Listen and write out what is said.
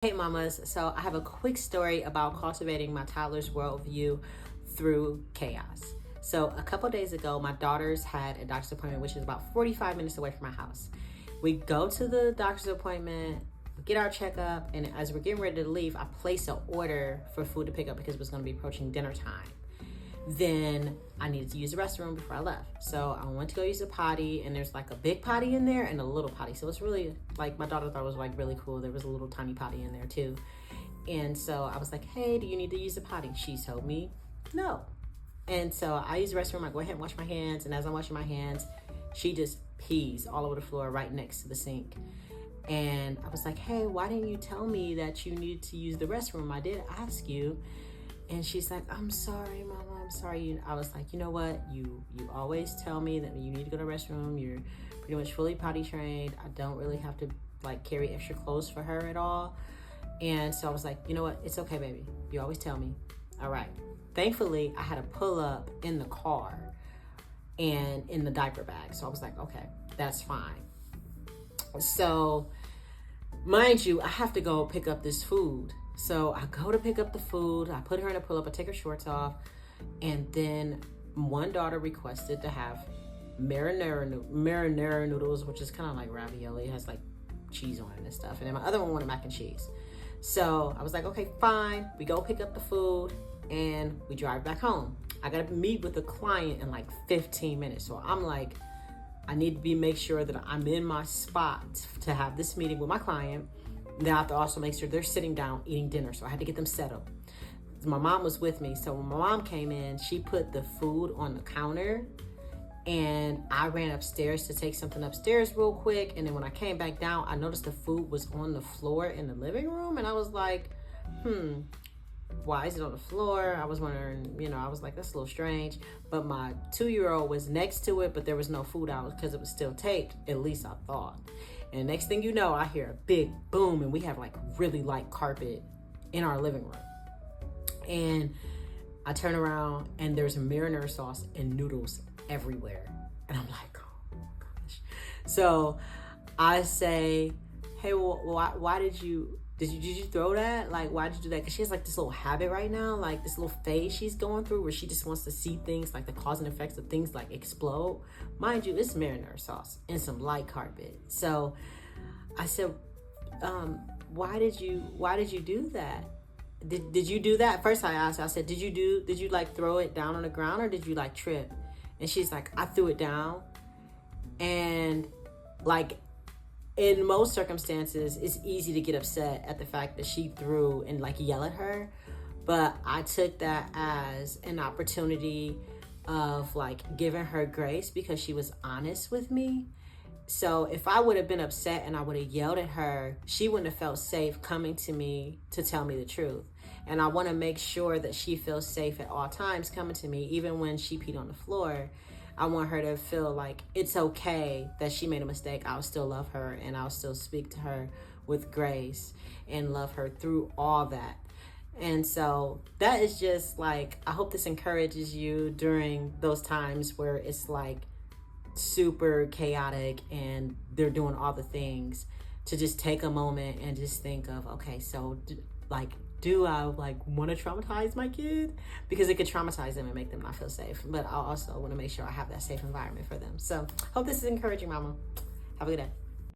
Hey mamas, so I have a quick story about cultivating my toddler's worldview through chaos. So a couple days ago, my daughters had a doctor's appointment, which is about 45 minutes away from my house. We go to the doctor's appointment, get our checkup, and as we're getting ready to leave, I place an order for food to pick up because it was going to be approaching dinner time. Then I needed to use the restroom before I left. So I went to go use the potty, and there's like a big potty in there and a little potty. So it's really like, my daughter thought it was like really cool. There was a little tiny potty in there too. And so I was like, hey, do you need to use the potty? She told me no. And so I use the restroom. I go ahead and wash my hands. And as I'm washing my hands, she just pees all over the floor right next to the sink. And I was like, hey, why didn't you tell me that you needed to use the restroom? I did ask you. And she's like, I'm sorry, Mama, I'm sorry. I was like, you know what? You always tell me that you need to go to the restroom. You're pretty much fully potty trained. I don't really have to like carry extra clothes for her at all. And so I was like, you know what? It's okay, baby. You always tell me. All right. Thankfully, I had a pull up in the car and in the diaper bag. So I was like, okay, that's fine. So mind you, I have to go pick up this food. So I go to pick up the food, I put her in a pull-up, I take her shorts off, and then one daughter requested to have marinara noodles, which is kind of like ravioli. It has like cheese on it and stuff. And then my other one wanted mac and cheese. So I was like, okay, fine. We go pick up the food and we drive back home. I gotta meet with a client in like 15 minutes. So I'm like, I need to make sure that I'm in my spot to have this meeting with my client. Then I have to also make sure they're sitting down eating dinner. So I had to get them settled. My mom was with me. So when my mom came in, she put the food on the counter and I ran upstairs to take something upstairs real quick. And then when I came back down, I noticed the food was on the floor in the living room. And I was like, why is it on the floor? I was wondering, I was like, that's a little strange. But my 2-year-old was next to it, but there was no food out because it was still taped. At least I thought. And next thing you know, I hear a big boom, and we have like really light carpet in our living room. And I turn around and there's marinara sauce and noodles everywhere. And I'm like, oh my gosh. So I say, hey, well, why did you throw that? Like, why did you do that? Because she has like this little habit right now, like this little phase she's going through where she just wants to see things, like the cause and effects of things like explode. Mind you, it's marinara sauce and some light carpet. So I said, why did you do that? Did you do that? First I asked her, I said, did you like throw it down on the ground or did you like trip? And she's like, I threw it down. And like, in most circumstances, it's easy to get upset at the fact that she threw and like yell at her. But I took that as an opportunity of like giving her grace because she was honest with me. So if I would have been upset and I would have yelled at her, she wouldn't have felt safe coming to me to tell me the truth. And I want to make sure that she feels safe at all times coming to me, even when she peed on the floor. I want her to feel like it's okay that she made a mistake. I'll still love her and I'll still speak to her with grace and love her through all that. And so that is just like, I hope this encourages you during those times where it's like super chaotic and they're doing all the things, to just take a moment and just think of, okay, so do I like want to traumatize my kid? Because it could traumatize them and make them not feel safe. But I also want to make sure I have that safe environment for them. So hope this is encouraging, Mama. Have a good day.